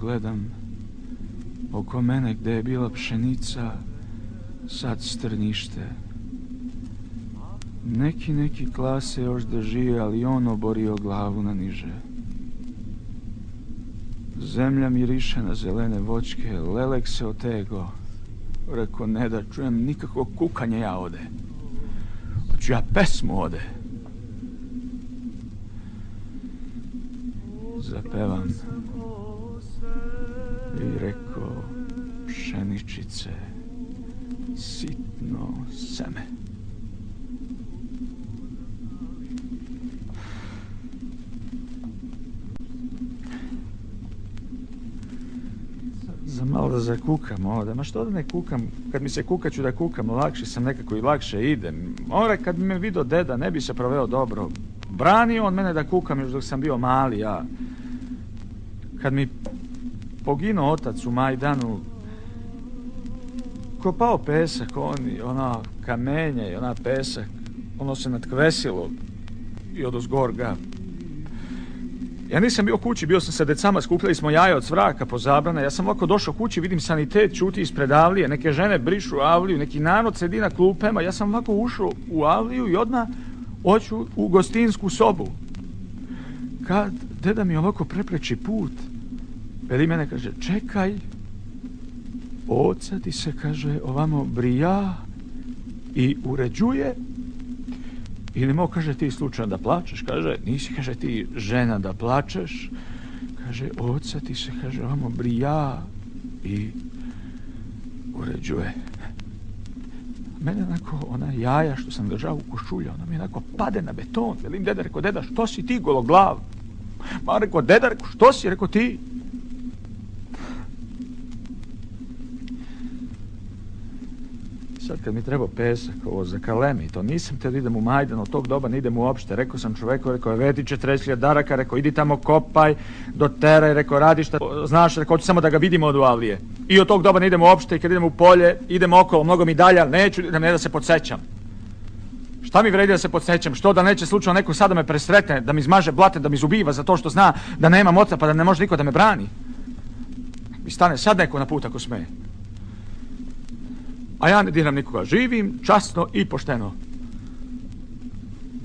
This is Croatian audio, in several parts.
gledam oko mene gdje je bila pšenica, sad strnište. Neki klase još drži, ali on oborio glavu na niže. Zemlja miriše na zelene voćke, lelek se otego. Reko, ne da čujem nikakvo kukanje ja ode. Hoću ja pesmu ode. Zapevam i reko, pšeničice, sitno seme. Za malo da zakukam ovdje, ma što da ne kukam, kad mi se kuka ću da kukam, lakše sam nekako i lakše idem. Kad bi me vidio deda, ne bi se proveo dobro. Branio on mene da kukam još dok sam bio mali, ja. Kad mi poginuo otac u Majdanu, kopao pesak, ona kamenje i ona pesak, ono se natkvesilo i odozgor ga. Ja nisam bio kući, bio sam sa decama, skupljali smo jaja od svraka po zabrane. Ja sam ovako došao kući, vidim sanitet čuti ispred avlije, neke žene brišu avliju, neki narod sedi na klupema. Ja sam ovako ušao u avliju i odmah hoću u gostinsku sobu. Kad deda mi ovako prepreči put, veli mene, kaže, čekaj, oca ti se, kaže, ovamo brija i uređuje. Ili mo, kaže, ti slučajno da plačeš, kaže, nisi, kaže, ti žena da plačeš, kaže, oca ti se, kaže, ovamo brija i uređuje. Mene onako, ona jaja što sam držao u košulju, ona mi onako pade na beton. Velim, deda, reko, deda, što si ti gologlav? Ma, reko, deda, reko, što si, reko, ti? Sad kad mi treba pesak, ovo za kalemi, to nisam te da idem u Majdan, od tog doba ne idem uopšte. Rekao sam čoveku, rekao je veti 40.000 daraka, rekao idi tamo kopaj, doteraj, rekao radi šta znaš, rekao hoću samo da ga vidimo od avlije. I od tog doba ne idem uopšte i kad idem u polje, idem okolo, mnogo mi dalje, ali neću idem ne da se podsećam. Šta mi vredi da se podsećam? Što da neće slučajno neko sad da me presretne, da mi izmaže blate, da mi zubiva za to što zna da nemam oca pa da ne može niko da me brani? Mi stane sad neko na put ako sme. A ja ne diram nikoga. Živim časno i pošteno.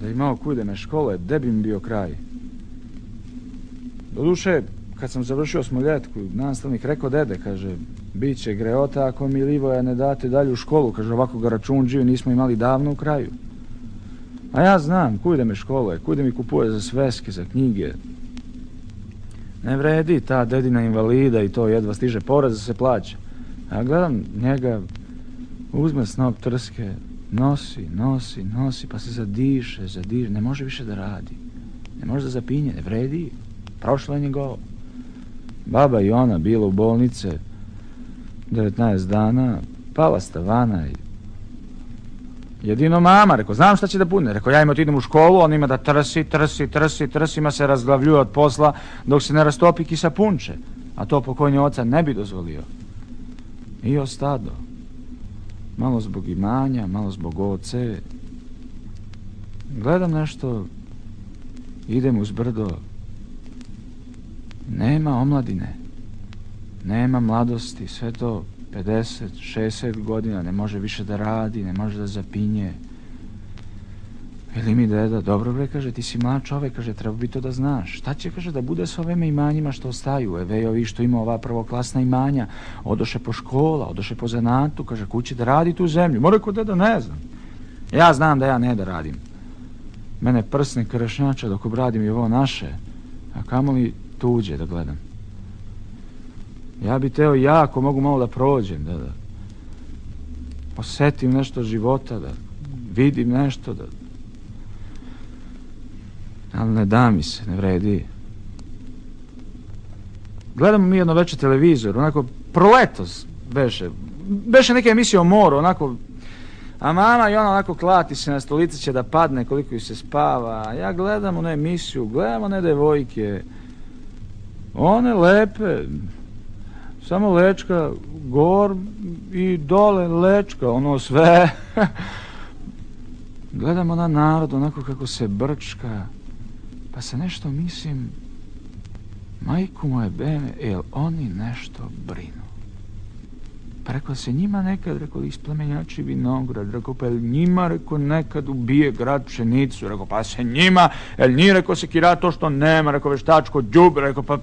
Da imao kude me škole, gde bi mi bio kraj? Doduše, kad sam završio Smoljetku, nastavnik rekao, dede, kaže, bit će greota ako mi Livoja ne date dalje u školu, kaže, ovako ga račun živi nismo imali davno u kraju. A ja znam, kude me škole, kude mi kupuje za sveske, za knjige. Ne vredi ta dedina invalida i to jedva stiže porez da se plaća. Ja gledam njega, uzme snop trske, nosi, pa se zadiše, ne može više da radi. Ne može da zapinje, ne vredi. Prošlo je njegovo. Baba i ona bila u bolnice 19 dana, pala s tavana i jedino mama, rekao, znam šta će da pune. Rekao, ja ima idem u školu, on ima da trsi, ima se razglavljuje od posla dok se ne rastopi kisa punče. A to pokojni oca ne bi dozvolio. I ostado. Malo zbog imanja, malo zbog oce. Gledam nešto, idem uz brdo. Nema omladine, nema mladosti, sve to 50, 60 godina, ne može više da radi, ne može da zapinje. Veli mi deda, dobro bre, kaže, ti si mlad čovek, kaže, treba bi to da znaš. Šta će, kaže, da bude s ovime imanjima što ostaju? Evo ovi što ima ova prvoklasna imanja, odoše po škola, odoše po zanatu, kaže, kući da radi tu zemlju. Mora ko deda, ne znam. Ja znam da ja ne da radim. Mene prsne kršnjača dok obradim i ovo naše, a kamoli tuđe da gledam. Ja bi teo jako mogu malo da prođem, da osetim nešto života, da vidim nešto, da... Ali ne da mi se, ne vredi. Gledamo mi jedno večer televizor, onako proletos beše neke emisije o moru, onako, a mama i ona onako klati se na stolici će da padne koliko ju se spava. Ja gledam onu emisiju, gledam one devojke, one lepe, samo lečka, gor i dole lečka, ono sve. Gledam ona narod onako kako se brčka, pa se nešto mislim, Majku moje beme, jel oni nešto brinu? Pa rekao se njima nekad, rekao, isplemenjači vinograd, rekao, pa jel njima, rekao, nekad ubije grad pšenicu, rekao, pa se njima, jel nije, rekao, se kira to što nema, rekao, veštačko đubre, rekao, pa,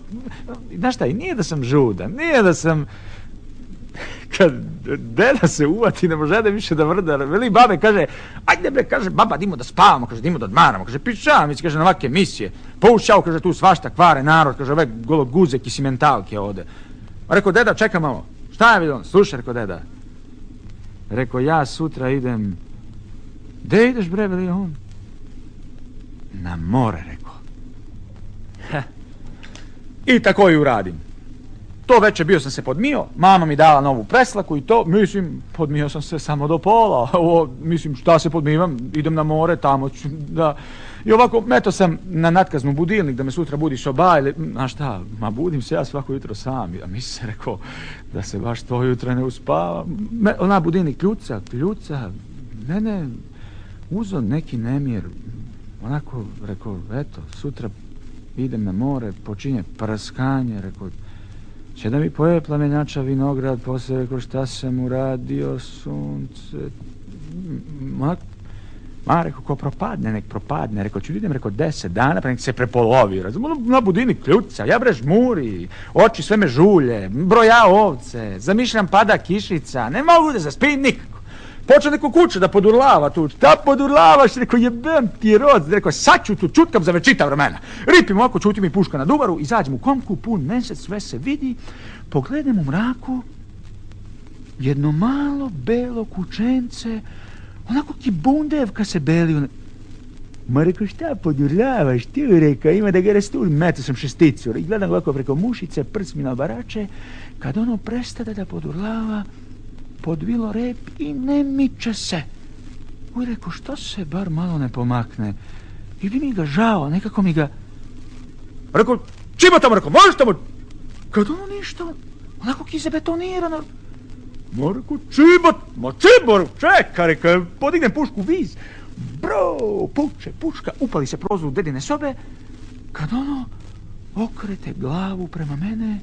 znaš šta, i nije da sam žudan, nije da sam, kad deda se uvati, ne može da više da vrda, veli babe, kaže, ajde bre, kaže, baba, dimo da spavamo, kaže, dimo da odmaramo, kaže, pišam, mi kaže, na ovake emisije, poušćao, kaže, tu svašta kvare narod, kaže, ove gologuzek i simentalke ovde. Rekao, deda, čekaj malo. Šta je vidio? Slušaj, rekao deda. Rekao, ja sutra idem. Gde ideš, bre, veli on? Na more, rekao. I tako i uradim. To večer bio sam se podmio, mama mi dala novu preslaku i to, mislim, podmio sam se samo do pola. Mislim, šta se podmivam, idem na more, tamo ću da... I ovako, meto sam na natkaznu budilnik da me sutra budi šoba ili, znaš šta, ma budim se ja svako jutro sam. A mi se rekao da se baš to jutro ne uspava. Ona budilnik kljuca, mene uzo neki nemjer. Onako, rekao, eto, sutra idem na more, počinje prskanje, rekao, će da mi poje plamenjača vinograd, poslije rekao, šta sam uradio, sunce, rekao, ko propadne, nek propadne, rekao, ću idem, rekao, 10 dana, pa nek se prepolovi, razumno, na budini kljuca, ja bre žmuri, oči sve me žulje, broja ovce, zamišljam pada kišica, ne mogu da zaspim nikako. Počeo neko kuće da podurlava tu, šta podurlavaš, rekao, jebem ti rod, rekao, sad ću tu čutkam za večita vremena. Ripim ovako, čuti mi puška na duvaru, izađem u komku, pun mesec, sve se vidi, pogledam u mraku, jedno malo belo kućence, onako ki bundevka se beli. Ma rekao, šta podurlavaš ti, rekao, ima da ga rastul, meto sam šesticu, i gledam ovako preko mušice, prst mi na barače, kad ono prestade da podurlava, podvilo rep i ne miče se. Uj, rekao, što se bar malo ne pomakne? I bi mi ga žao, nekako mi ga... Rekao, čima tamo, rekao, možeš tamo? Kad ono ništa, onako ki zabetonirano. Ma rekao, čibor, čeka, rekao, podignem pušku, viz. Bro, puška, upali se prozor u dedine sobe, kad ono okrete glavu prema mene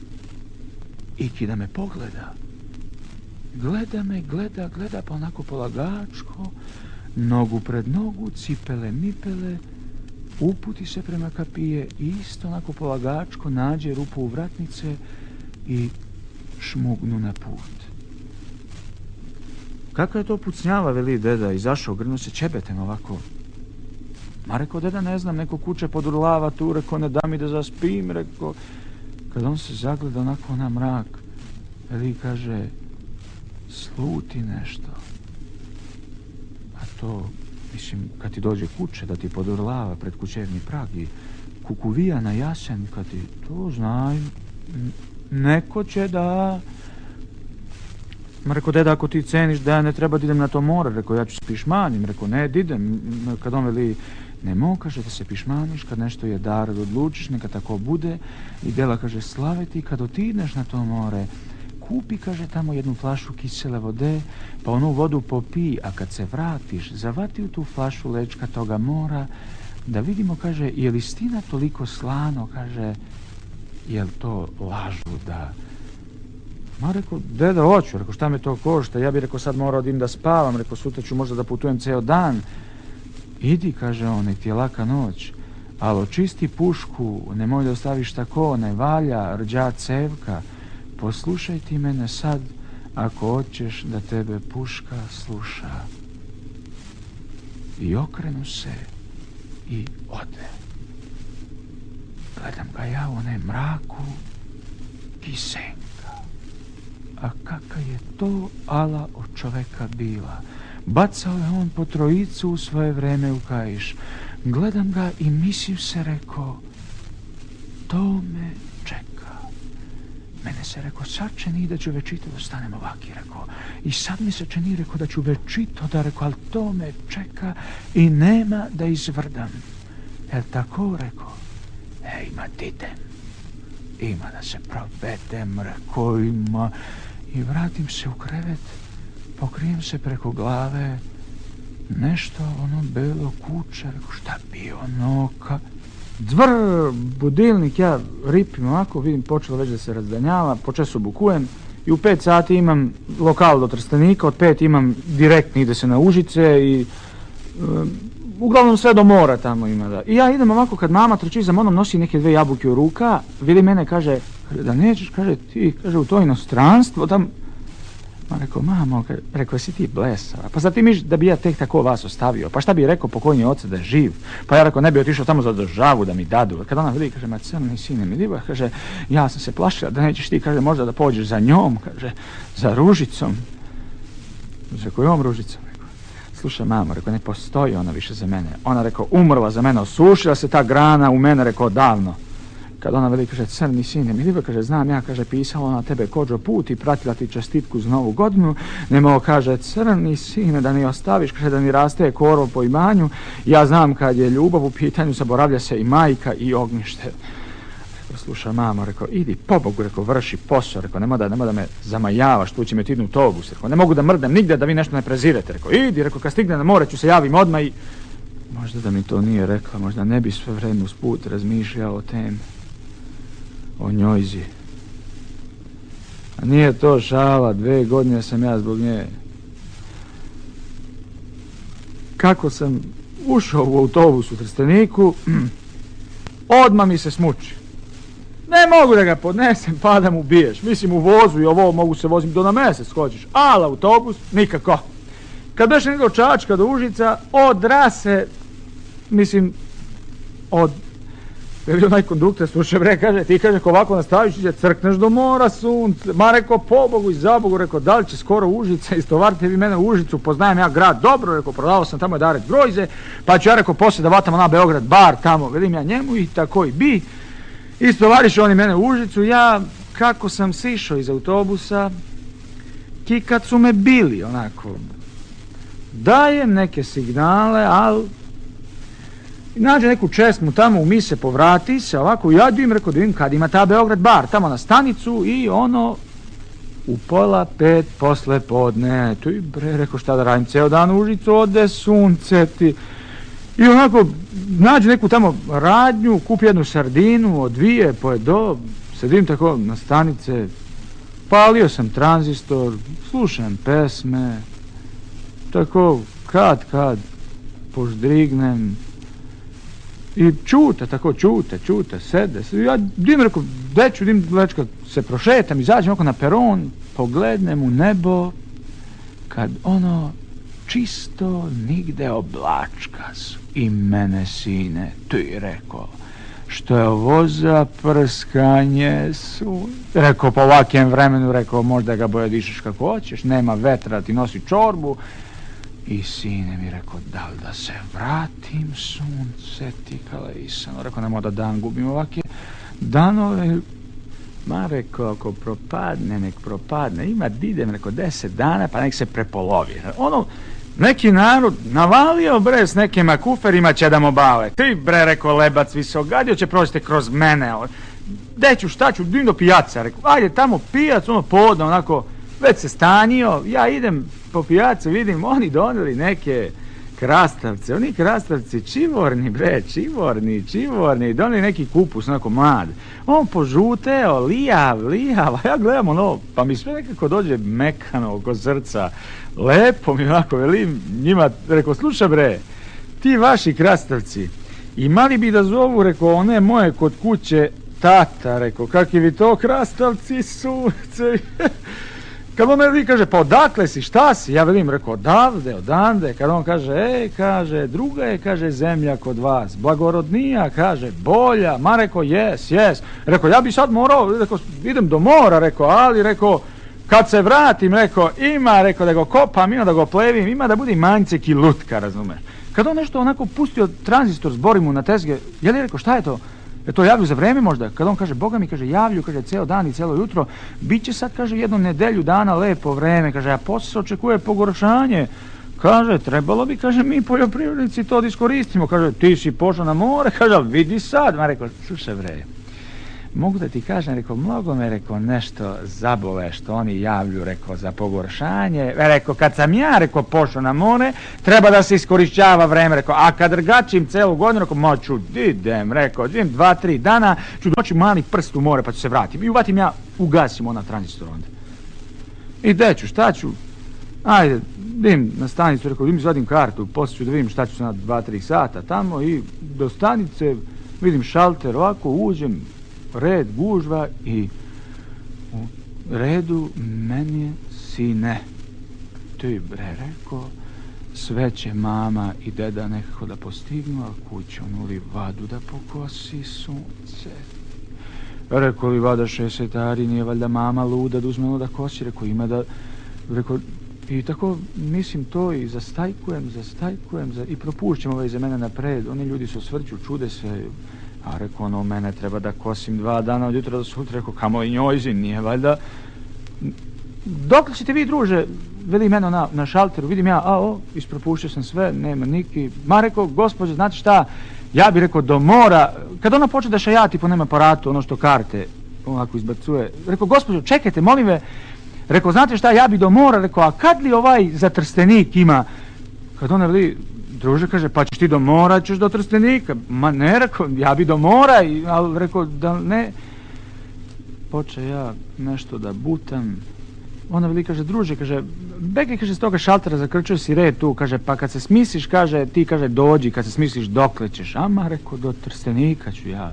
i ki da me pogleda. Gleda me, gleda, pa onako polagačko, nogu pred nogu, cipele, mipele, uputi se prema kapije, isto onako polagačko, nađe rupu u vratnice i šmugnu na put. Kakva je to pucnjava, veli deda, izašao, grnuo se čebetem ovako. Ma rekao, deda, ne znam, neko kuće podurlava tu, rekao, ne da mi da zaspim, rekao. Kad on se zagleda onako na mrak, veli kaže, sluti nešto. A to, mislim, kad ti dođe kuće da ti podurlava pred kućevni prag i kukuvija na jasen, kad ti to znaj, neko će da... Ma rekao, deda, ako ti ceniš da ja ne treba da idem na to more, rekao, ja ću se pišmanim, rekao, ne, idem. Kad on veli, ne mogu, kaže, da se pišmaniš, kad nešto je dar da odlučiš, neka tako bude. I dela, kaže, slave ti, kad otiđeš na to more, kupi, kaže, tamo jednu flašu kisele vode, pa onu vodu popij, a kad se vratiš, zavati u tu flašu lečka toga mora, da vidimo, kaže, je li stina toliko slano, kaže, jel to lažu da... Ma rekao, deda, hoću, rekao, šta me to košta, ja bih rekao, sad morao da spavam, rekao, sutra ću možda da putujem ceo dan. Idi, kaže on, nek ti je laka noć, ali očisti pušku, nemoj da ostaviš tako, ne valja, rđa cevka, poslušaj ti mene sad, ako hoćeš da tebe puška sluša. I okrenu se i ode. Gledam ga ja u onem mraku i senka. A kaka je to ala od čoveka bila. Bacao je on po trojicu u svoje vreme u kaiš. Gledam ga i mislim se, rekao, to me čeka. Mene se, rekao, sad čini da ću večito da stanem ovaki, rekao. I sad mi se čini, rekao, da ću večito da, rekao, ali to me čeka i nema da izvrdam. Jel tako, rekao? Ima idem. Ima da se provedem, rekao, ima. I vratim se u krevet, pokrijem se preko glave, nešto ono belo kuće, rekao, šta bi ono, Dzvr, budilnik, ja ripim ovako, vidim počelo već da se razdanjava, po času bukujem i u 5 sati imam lokal do Trstenika, od 5 imam direktni, ide se na Užice i uglavnom sve do mora tamo ima. Da. I ja idem ovako kad mama trči za mnom, nosi neke 2 jabuke u ruka, vidi mene, kaže da nećeš, kaže ti, kaže u to inostranstvo, tam. Ma rekao, mamo, rekao, si ti blesava, pa sad ti miš da bi ja tek tako vas ostavio, pa šta bi rekao pokojni oca da je živ, pa ja rekao ne bi otišao tamo za državu da mi dadu, kad ona vidi, kaže, ma crni sine mi diva, kaže, ja sam se plašila da nećeš ti, kaže, možda da pođeš za njom, kaže, za Ružicom, za kojom Ružicom, rekao, slušaj mamo, rekao, ne postoji ona više za mene, ona rekao, umrla za mene, osušila se ta grana u mene, rekao, davno. Kad ona veli, kaže, crni sine mi diva, kaže, znam ja, kaže, pisala na tebe kođo put i pratila ti čestitku za novu godinu, nemao, kaže, crni sine, da ni ostaviš, kaže, da ni raste korov po imanju, ja znam kad je ljubav u pitanju, zaboravlja se i majka i ognjište. Rekao, slušaj mamo, rekao, idi pobogu, rekao, vrši posao, rekao, nemoj da me zamajavaš, tu će me tidnu autobus, rekao, ne mogu da mrdem nigde da vi nešto ne prezirete, rekao, idi, rekao, kad stigne na more ću se javim odmah i možda da mi to nije rekla, možda ne bi sve vreme usput razmišljao o temi. O njojzi. A nije to šala, 2 godine sam ja zbog nje. Kako sam ušao u autobus u Trsteniku, odmah mi se smuči. Ne mogu da ga podnesem, pa da mu biješ. Mislim, u vozu i ovo mogu se vozim do na mjesec, hoćeš. Ali autobus, nikako. Kad beš nego od Čačka do Užica, od rase, mislim, od je bio onaj kondukter, slušaj bre, kaže, ti kaže, ako ovako nastaviš, će crkneš do mora, sunce. Ma rekao, pobogu i zabogu, rekao, da li će skoro Užica, istovarite vi mene u Užicu, poznajem ja grad dobro, rekao, prodavao sam tamo Darec Grojze, pa ću ja, rekao, poslije da vatamo na Beograd bar tamo, vidim ja njemu i tako i bi. Istovariš oni mene u Užicu, ja, kako sam sišao iz autobusa, kad su me bili, onako, dajem neke signale, ali nađe neku česmu tamo u mise, povrati se, ovako, ja idem, rekao, da vidim kad ima ta Beograd bar, tamo na stanicu i ono, u 4:30 posle podne, tu i bre, rekao, šta da radim, ceo dan u Užicu, ode sunce ti, i onako, nađe neku tamo radnju, kupi jednu sardinu, od 2, pojedo, sedim tako na stanice, palio sam tranzistor, slušam pesme, tako, kad, poždrignem, i čute, tako čute, sede. Ja dim, rekao, deću, već kad se prošetam, izađem oko na peron, poglednem u nebo, kad ono čisto nigde oblačka su. I mene, sine, ti rekao, što je ovo za prskanje su. Rekao, po ovakjem vremenu, rekao, možda ga boje dišeš kako hoćeš, nema vetra, ti nosi čorbu. I sine mi rekao, da li da se vratim, sunce ti kalejsano. Rekao, nemoj da dan gubim ovake danove. Ma rekao, ako propadne, nek propadne. Ima idem, rekao, 10 dana, pa nek se prepolovi. Ono, neki narod navalio, bre, s nekim akuferima će da mu bave. Ti, bre, rekao, lebac visogadio će proći kroz mene. Deću, šta ću, idem do pijaca. Rekao, ajde, tamo pijac, ono podno, onako, već se stanio, ja idem po pijacu, vidim, oni doneli neke krastavce, oni krastavci čivorni, bre, čivorni, doneli neki kupus, onako mlad. On požuteo, lijav, a ja gledam ono, pa mi sve nekako dođe mekano oko srca, lepo mi onako, velim njima, rekao, slušaj bre, ti vaši krastavci, imali bi da zovu, rekao, one moje kod kuće tata, rekao, kakvi vi to krastavci sunce. Kad on meni kaže, pa odakle si, šta si? Ja velim, rekao, odande. Kad on kaže, kaže, druga je, kaže, zemlja kod vas, blagorodnija, kaže, bolja. Ma rekao, jes. Rekao, ja bi sad morao, rekao, idem do mora, rekao, ali, rekao, kad se vratim, rekao, ima, rekao, da go kopam, ima da go plevim, ima da bude manjcek i lutka, razumeš. Kad on nešto onako pustio tranzistor, zbori mu na tezge, je li rekao, šta je to? Je to javlju za vreme možda? Kad on kaže, Boga mi, kaže, javlju, kaže, ceo dan i celo jutro, bit će sad, kaže, 1 nedelju dana lepo vreme, kaže, a posle se očekuje pogoršanje. Kaže, trebalo bi, kaže, mi poljoprivrednici to da iskoristimo. Kaže, ti si pošao na more, kaže, vidi sad. Ma rekao, slušaj bre, mogu da ti kažem, rekao, mnogo me, rekao, nešto zabole što oni javlju, rekao, za pogoršanje. Rekao, kad sam ja, rekao, pošao na more, treba da se iskorišćava vreme, rekao, a kad rgačim celu godinu, rekao, moću, idem, rekao, 2-3 dana, ću doći mali prst u more pa ću se vratim. I uvatim ja, ugasim ona tranzistor onda. I gde ću, šta ću? Ajde, idem na stanicu, rekao, idem izvadim kartu, poslije ću da vidim šta ću na 2-3 sata tamo i do stanice vidim šalter, ovako uđem, red, gužva i u redu meni je sine. Ti bre, rekao, sve će mama i deda nekako da postignu, a kuće onu livadu da pokosi sunce. Rekao, livada 60 ari, nije valjda mama luda da uzme ono da kosi, rekao, ima da, rekao, i tako, mislim to i zastajkujem i propušćem za mene napred. Oni ljudi se osvrću, čude se, a rekao, ono, mene treba da kosim 2 dana od jutra do sutra, rekao, kamo i njojzi, nije valjda. Dokle ćete vi, druže, veli mene na šalteru, vidim ja, ispropuštio sam sve, nema niki. Ma, rekao, gospođe, znate šta, ja bi rekao do mora, kad ona počne da šajati po nem aparatu, ono što karte, onako izbacuje, rekao, gospođo, čekajte, molim me, rekao, znate šta, ja bi do mora, rekao, a kad li ovaj za Trstenik ima? Kad ona veli, druže, kaže, pa ćeš ti do mora, ćeš do Trstenika. Ma ne, rekao, ja bi do mora, ali rekao, da ne. Poče ja nešto da butam. Ona veli, kaže, druže, kaže, begli, kaže, s toga šaltera zakrčio si red tu, kaže, pa kad se smisliš, kaže, ti, kaže, dođi, kad se smisliš dokle ćeš. Ama, rekao, do Trstenika ću ja.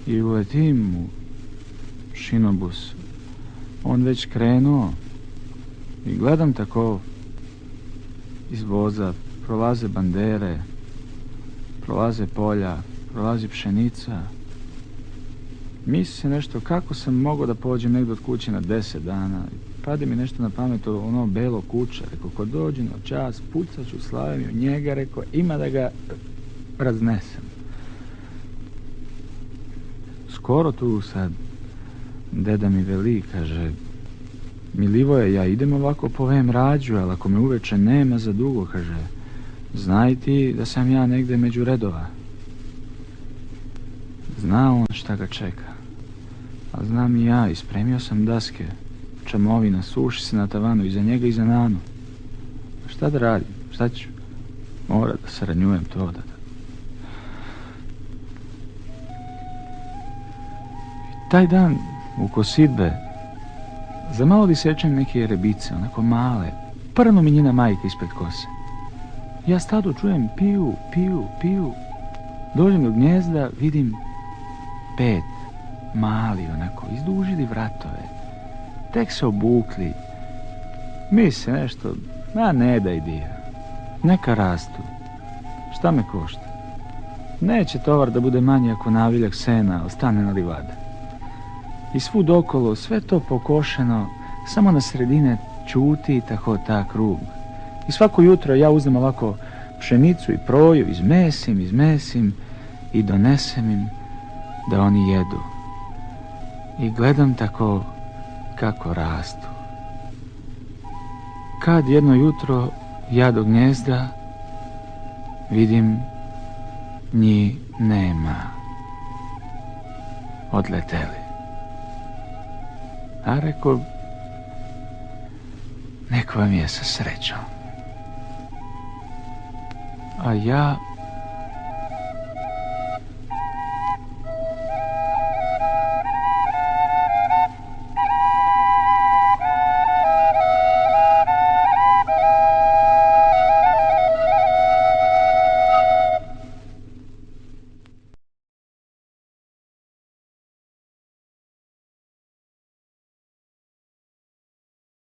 I uletim u šinobus. On već krenuo i gledam tako iz voza, prolaze bandere, prolaze polja, prolazi pšenica. Misli se nešto, kako sam mogao da pođem negdje od kuće na 10 dana. Pade mi nešto na pamet, ono belo kuća. Rekao, ko dođe na čas, pucat ću Slaviju njega, rekao, ima da ga raznesem. Skoro tu sad deda mi veli, kaže, Milivoje, ja idem ovako po vem rađu, ali ako me uveče nema za dugo, kaže, znaj ti da sam ja negde među redova. Zna on šta ga čeka, a znam i ja, ispremio sam daske, čamovina, suši se na tavanu, iza njega i za nanu. Šta da radim, šta ću? Mora da saranjujem to da. Taj dan u kosidbe za malo li sečem neke rebice, onako male, prno mi njena majka ispred kose. Ja stado čujem piju, piju, piju. Dođem do gnjezda, vidim 5 mali, onako, izdužili vratove. Tek se obukli. Misle nešto, ne daj dija. Neka rastu. Šta me košta? Neće tovar da bude manji ako naviljak sena ostane na livada. I svud okolo, sve to pokošeno, samo na sredine čuti tako ta krug. I svako jutro ja uzmem ovako pšenicu i proju, izmesim i donesem im da oni jedu. I gledam tako kako rastu. Kad jedno jutro ja do gnjezda vidim njih nema. Odleteli. A rekao, nek vam je sa srećom. A ja